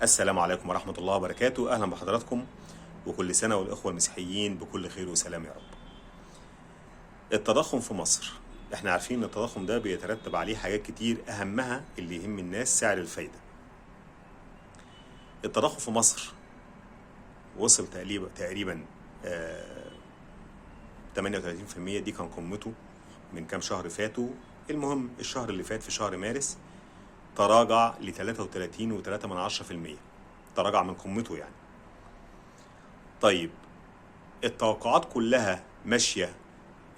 السلام عليكم ورحمة الله وبركاته. أهلا بحضراتكم، وكل سنة والإخوة المسيحيين بكل خير وسلام يا رب. التضخم في مصر، احنا عارفين ان التضخم ده بيترتب عليه حاجات كتير، أهمها اللي يهم الناس سعر الفايدة. التضخم في مصر وصل تقريبا 38%. دي كان قمته من كام شهر فاتوا. المهم الشهر اللي فات في شهر مارس تراجع ل 33.3%، تراجع من قمته يعني. طيب التوقعات كلها ماشية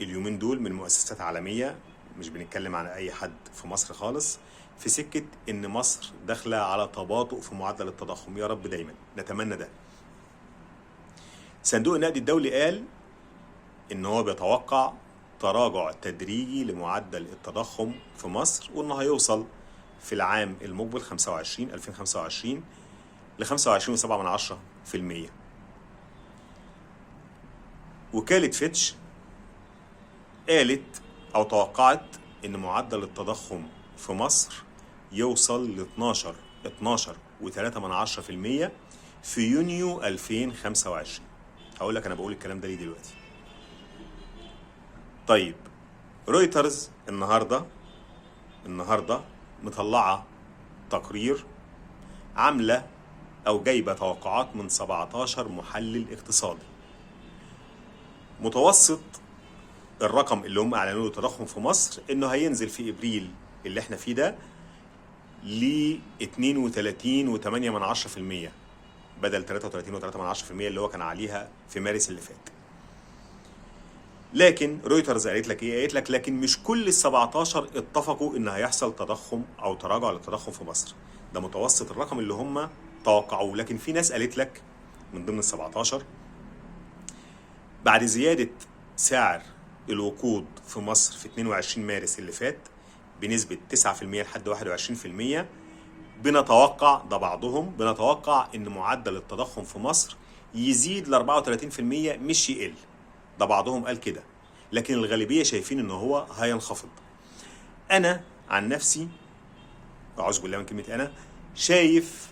اليومين دول من مؤسسات عالمية، مش بنتكلم عن أي حد في مصر خالص، في سكة إن مصر داخلة على تباطؤ في معدل التضخم. يا رب دايما نتمنى ده. صندوق النقد الدولي قال إن هو بيتوقع تراجع تدريجي لمعدل التضخم في مصر، وإنه هيوصل في العام المقبل 2025 ل 25.7%. وكالة فيتش قالت أو توقعت إن معدل التضخم في مصر يوصل ل 12.3% في يونيو 2025. هقول لك أنا بقول الكلام ده ليه دلوقتي. طيب رويترز النهارده مطلعة تقرير عاملة أو جايبة توقعات من 17 محلل اقتصادي. متوسط الرقم اللي هم اعلنوا له التضخم في مصر انه هينزل في ابريل اللي احنا فيه ده ل 32.8% بدل 33.3% اللي هو كان عليها في مارس اللي فات. لكن رويترز قالت لك ايه؟ قالت لك لكن مش كل ال 17 اتفقوا ان هيحصل تضخم او تراجع للتضخم في مصر. ده متوسط الرقم اللي هم توقعوه، لكن في ناس قالت لك من ضمن ال 17 بعد زيادة سعر الوقود في مصر في 22 مارس اللي فات بنسبة 9% لحد 21%، بنتوقع ده بعضهم بنتوقع ان معدل التضخم في مصر يزيد ل 34% مش يقل. ده بعضهم قال كده، لكن الغالبية شايفين ان هو هينخفض. انا عن نفسي اعوذ بالله من كلمة انا، شايف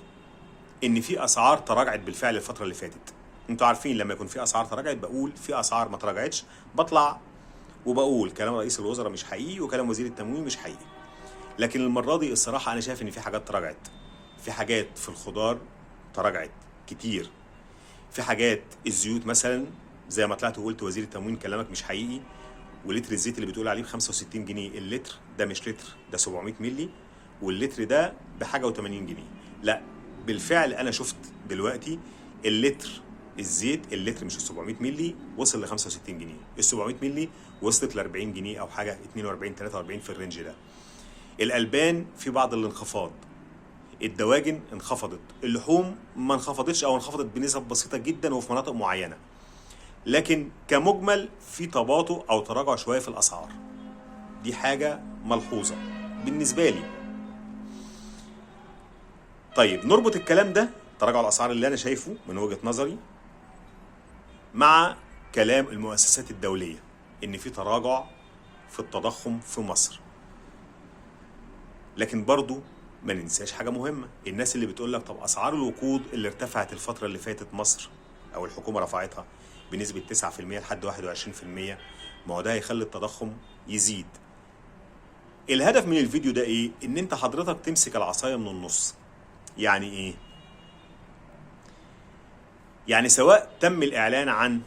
ان في اسعار تراجعت بالفعل الفترة اللي فاتت. انتوا عارفين لما يكون في اسعار تراجعت بقول، في اسعار ما تراجعتش بطلع وبقول كلام رئيس الوزراء مش حقيقي وكلام وزير التموين مش حقيقي. لكن المرة دي الصراحة انا شايف ان في حاجات تراجعت. في حاجات في الخضار تراجعت كتير. في حاجات الزيوت مثلا زي ما طلعت وقلت وزير التموين كلامك مش حقيقي، ولتر الزيت اللي بتقول عليه ب 65 جنيه اللتر ده مش لتر، ده 700 مللي، واللتر ده بحاجة و80 جنيه. لا بالفعل انا شفت دلوقتي اللتر الزيت، اللتر مش ال 700 مللي وصل ل 65 جنيه، ال 700 مللي وصلت ل 40 جنيه او حاجه 42 43 في الرينج ده. الالبان في بعض الانخفاض، الدواجن انخفضت، اللحوم ما انخفضتش او انخفضت بنسب بسيطه جدا وفي مناطق معينه، لكن كمجمل في تباطؤ او تراجع شويه في الاسعار. دي حاجه ملحوظه بالنسبه لي. طيب نربط الكلام ده، تراجع الاسعار اللي انا شايفه من وجهه نظري، مع كلام المؤسسات الدوليه ان في تراجع في التضخم في مصر. لكن برضو ما ننساش حاجه مهمه، الناس اللي بتقول لك طب اسعار الوقود اللي ارتفعت الفتره اللي فاتت مصر او الحكومه رفعتها بنسبه 9% لحد 21%، ما هو ده هيخلي التضخم يزيد. الهدف من الفيديو ده ايه؟ ان انت حضرتك تمسك العصايه من النص. يعني ايه؟ يعني سواء تم الاعلان عن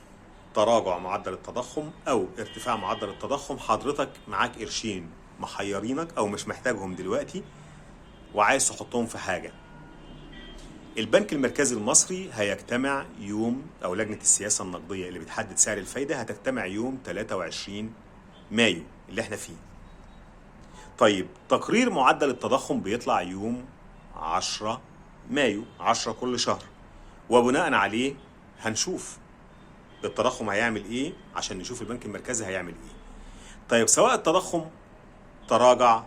تراجع معدل التضخم او ارتفاع معدل التضخم، حضرتك معاك قرشين محيرينك او مش محتاجهم دلوقتي وعايز تحطهم في حاجه. البنك المركزي المصري هيجتمع يوم، او لجنه السياسه النقديه اللي بتحدد سعر الفايده هتجتمع يوم 23 مايو اللي احنا فيه. طيب تقرير معدل التضخم بيطلع يوم 10 مايو، 10 كل شهر، وبناء عليه هنشوف التضخم هيعمل ايه عشان نشوف البنك المركزي هيعمل ايه. طيب سواء التضخم تراجع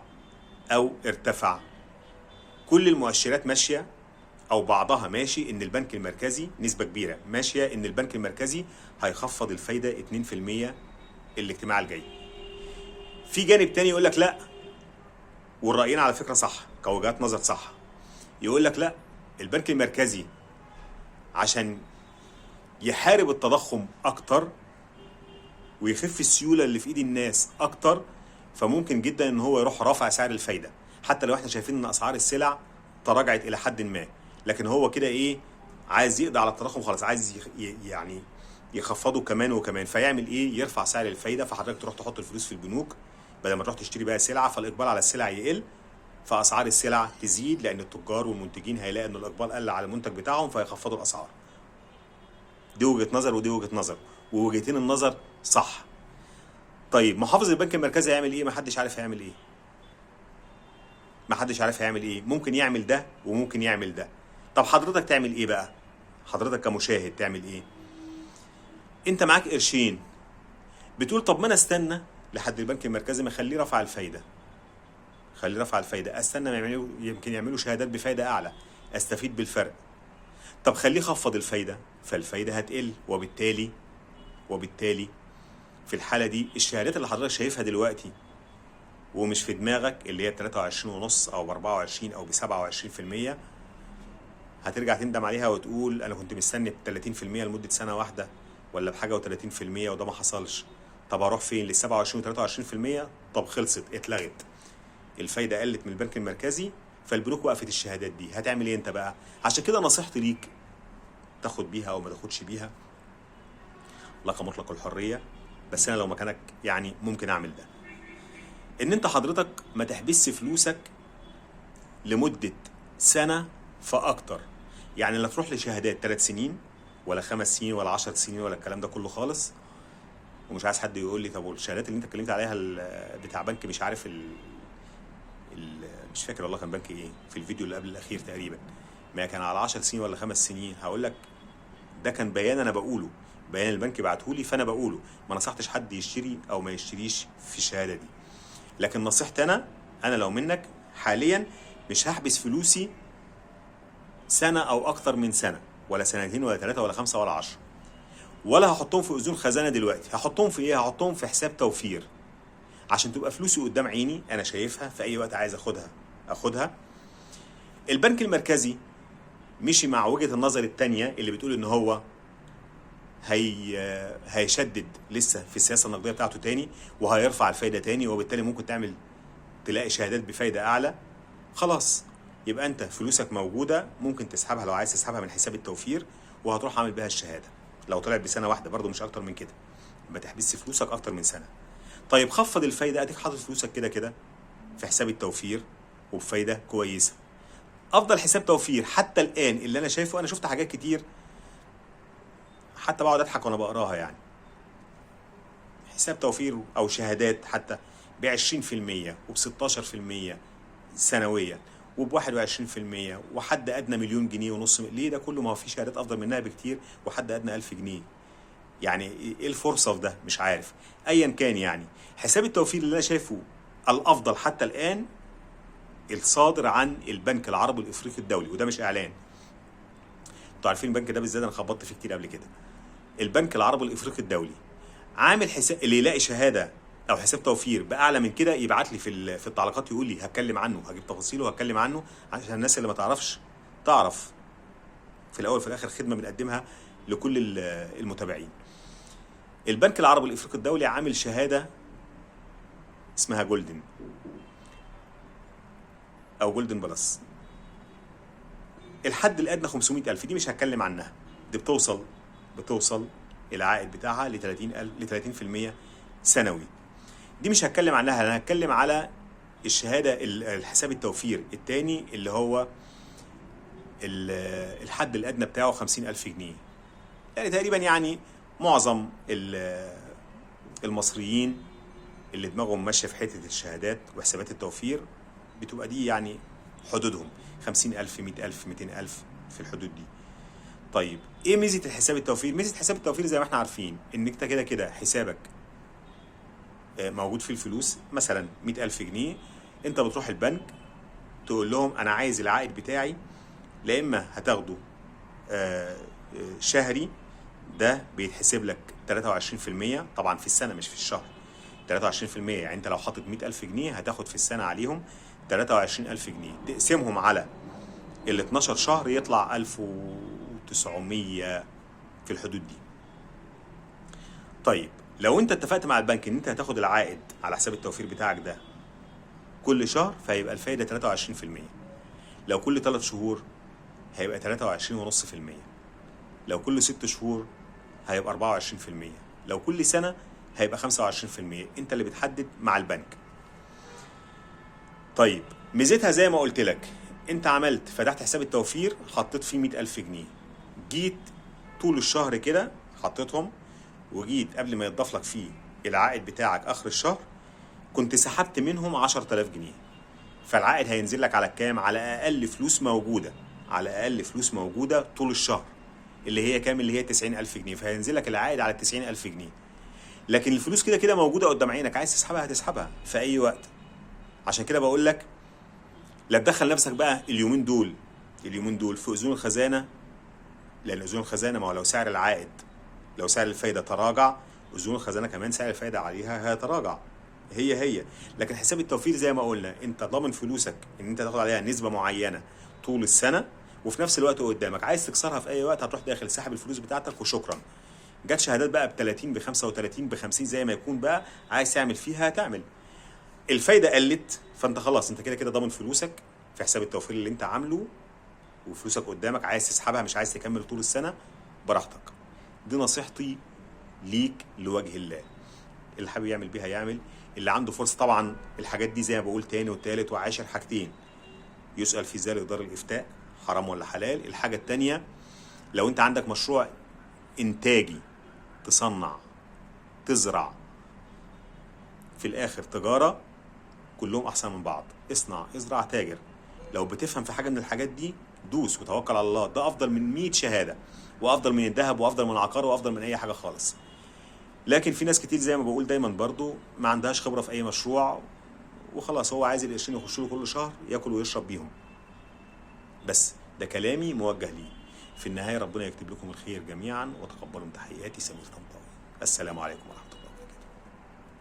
او ارتفع، كل المؤشرات ماشيه او بعضها ماشي ان البنك المركزي، نسبه كبيره ماشيه ان البنك المركزي هيخفض الفايده 2% الاجتماع الجاي. في جانب تاني يقول لك لا، والرايين على فكره صح كوجهات نظر صح، يقول لك لا البنك المركزي عشان يحارب التضخم اكتر ويخف السيوله اللي في ايد الناس اكتر، فممكن جدا ان هو يروح رافع سعر الفايده، حتى لو احنا شايفين ان اسعار السلع تراجعت الى حد ما، لكن هو كده ايه، عايز يقضي على التضخم خلاص، عايز يعني يخفضه كمان وكمان، فيعمل ايه؟ يرفع سعر الفايده، فحضرتك تروح تحط الفلوس في البنوك بدل ما تروح تشتري بقى سلعه، فالاقبال على السلع يقل، فاسعار السلع تزيد، لان التجار والمنتجين هيلاقي ان الاقبال قل على المنتج بتاعهم فيخفضوا الاسعار. دي وجهه نظر ودي وجهه نظر، ووجهتين النظر صح. طيب محافظ البنك المركزي هيعمل ايه؟ محدش عارف هيعمل ايه. محدش عارف هيعمل ايه، ممكن يعمل ده وممكن يعمل ده. طب حضرتك تعمل ايه بقى؟ حضرتك كمشاهد تعمل ايه؟ انت معاك قرشين، بتقول طب ما انا استنى لحد البنك المركزي ما يخليه رفع الفايده، خليه رفع الفايده، استنى ما يعملوا، يمكن يعملوا شهادات بفايده اعلى استفيد بالفرق. طب خليه خفض الفايده، فالفايده هتقل، وبالتالي في الحاله دي الشهادات اللي حضرتك شايفها دلوقتي ومش في دماغك اللي هي 23.5 او ب 24 او ب 27%، هترجع تندم عليها وتقول انا كنت مستني ب 30% لمده سنه واحده ولا بحاجه و30%، وده ما حصلش. طب اروح فين؟ لل 27 و 23%؟ طب خلصت، اتلغت، الفايده قلت من البنك المركزي، فالبنوك وقفت الشهادات دي، هتعمل ايه انت بقى؟ عشان كده نصيحتي ليك، تاخد بيها او ما تاخدش بيها، لك مطلق الحريه، بس انا لو مكانك يعني ممكن اعمل ده، ان انت حضرتك ما تحبسش فلوسك لمده سنه فاكتر. يعني لا تروح لشهادات 3 سنين ولا 5 سنين ولا 10 سنين ولا الكلام ده كله خالص. ومش عايز حد يقول لي طب والشهادات اللي انت اتكلمت عليها بتاع بنك مش عارف مش فاكر والله كان بنك ايه في الفيديو اللي قبل الاخير تقريبا، ما كان على 10 سنين ولا 5 سنين. هقول لك ده كان بيان انا بقوله، بيان البنك بعته لي فانا بقوله، ما نصحتش حد يشتري او ما يشتريش في الشهاده دي. لكن نصيحتي انا لو منك حاليا مش هحبس فلوسي سنه او اكتر من سنه، ولا سنتين ولا 3 ولا 5 ولا 10، ولا هحطهم في اذون خزانه دلوقتي. هحطهم في ايه؟ هحطهم في حساب توفير، عشان تبقى فلوسي قدام عيني انا شايفها في اي وقت عايز اخدها. البنك المركزي مشي مع وجهه النظر الثانيه اللي بتقول ان هو هيشدد لسه في السياسه النقديه بتاعته تاني، وهيرفع الفايده تاني، وبالتالي ممكن تلاقي شهادات بفايده اعلى. خلاص، يبقى انت فلوسك موجوده، ممكن تسحبها لو عايز تسحبها من حساب التوفير، وهتروح عامل بيها الشهاده لو طلعت بسنه واحده، برضو مش اكتر من كده، ما تحبسش فلوسك اكتر من سنه. طيب خفض الفايده، اديك حاطط فلوسك كده في حساب التوفير وبفايده كويسه. افضل حساب توفير حتى الان اللي انا شايفه، انا شفت حاجات كتير حتى بقعد اضحك وانا بقراها، يعني حساب توفير او شهادات حتى ب 20% وب 16% سنويا وب 21%، وحد ادنى مليون جنيه ونص. ليه ده كله؟ ما هو في شهادات افضل منها بكتير، وحد ادنى 1000 جنيه. يعني ايه الفرصه في ده؟ مش عارف. ايا كان، يعني حساب التوفير اللي انا شايفه الافضل حتى الان الصادر عن البنك العربي الافريقي الدولي، وده مش اعلان، انتوا عارفين البنك ده بالذات انا خبطت فيه كتير قبل كده. البنك العربي الافريقي الدولي عامل حساب، اللي يلاقي شهاده او حساب توفير باعلى من كده يبعت لي في التعليقات، يقول لي هتكلم عنه، هجيب تفاصيله وهتكلم عنه، عشان الناس اللي ما تعرفش تعرف. في الاول وفي الاخر خدمه بنقدمها لكل المتابعين. البنك العربي الافريقي الدولي عامل شهاده اسمها جولدن او جولدن بلس، الحد الادنى 500,000. دي مش هتكلم عنها، دي بتوصل العائد بتاعها ل 30% سنوي. دي مش هتكلم عنها، انا هتكلم على الشهاده الحساب التوفير الثاني اللي هو الحد الادنى بتاعه 50,000 جنيه. يعني تقريبا يعني معظم المصريين اللي دماغهم ماشيه في حته الشهادات وحسابات التوفير بتبقى دي يعني حدودهم 50,000 100,000 200,000 في الحدود دي. طيب ايه ميزه الحساب التوفير؟ ميزه حساب التوفير زي ما احنا عارفين ان انت كده حسابك موجود فيه الفلوس، مثلا 100,000 جنيه، انت بتروح البنك تقول لهم انا عايز العائد بتاعي، لا اما هتاخده شهري، ده بيتحسب لك 23% طبعا في السنه مش في الشهر، 23%. يعني انت لو حاطط 100,000 جنيه هتاخد في السنه عليهم 23,000 جنيه، تقسمهم على ال 12 شهر يطلع 1900 في الحدود دي. طيب لو انت اتفقت مع البنك ان انت هتاخد العائد على حساب التوفير بتاعك ده كل شهر، فهيبقى الفايدة 23%. لو كل 3 شهور هيبقى 23.5%. لو كل 6 شهور هيبقى 24%. لو كل سنة هيبقى 25%. انت اللي بتحدد مع البنك. طيب ميزتها زي ما قلت لك، انت عملت فتحت حساب التوفير، حطيت فيه 100,000 جنيه، جيت طول الشهر كده حطيتهم، وجيت قبل ما يتضاف لك فيه العائد بتاعك اخر الشهر كنت سحبت منهم 10,000 جنيه. فالعائد هينزل لك على كام؟ على اقل فلوس موجوده، على اقل فلوس موجوده طول الشهر، اللي هي كام؟ اللي هي 90,000 جنيه. فهينزل لك العائد على 90,000 جنيه. لكن الفلوس كده كده موجوده قدام عينك، عايز تسحبها هتسحبها في اي وقت. عشان كده بقول لك لا تدخل نفسك بقى اليومين دول في اذون الخزانه، لان اذون الخزانه ما هو لو سعر العائد، لو سعر الفايده تراجع، اذون الخزانه كمان سعر الفايده عليها هيتراجع. هي لكن حساب التوفير زي ما قلنا انت ضامن فلوسك ان انت تاخد عليها نسبه معينه طول السنه، وفي نفس الوقت قدامك عايز تكسرها في اي وقت هتروح داخل سحب الفلوس بتاعتك وشكرا. جت شهادات بقى ب 30 ب 35 ب 50 زي ما يكون بقى عايز تعمل فيها تعمل. الفايده قلت، فانت خلاص انت كده كده ضامن فلوسك في حساب التوفير اللي انت عامله، وفلوسك قدامك عايز تسحبها مش عايز تكمل طول السنه براحتك. دي نصيحتي ليك لوجه الله. اللي حابب يعمل بيها يعمل، اللي عنده فرصه. طبعا الحاجات دي زي ما بقول تاني وتالت وعاشر حاجتين يسأل في ذلك دار الافتاء حرام ولا حلال. الحاجه التانيه لو انت عندك مشروع انتاجي، تصنع، تزرع، في الاخر تجاره، كلهم احسن من بعض. اصنع، ازرع، تاجر. لو بتفهم في حاجه من الحاجات دي دوس وتوكل على الله. ده افضل من 100 شهاده، وافضل من الذهب، وافضل من العقار، وافضل من اي حاجه خالص. لكن في ناس كتير زي ما بقول دايما برضو ما عندهاش خبره في اي مشروع، وخلاص هو عايز القرشين يخش له كل شهر ياكل ويشرب بيهم. بس ده كلامي موجه ليه. في النهايه ربنا يكتب لكم الخير جميعا، وتقبلوا تحياتي سمير طنطاوي. السلام عليكم ورحمه الله.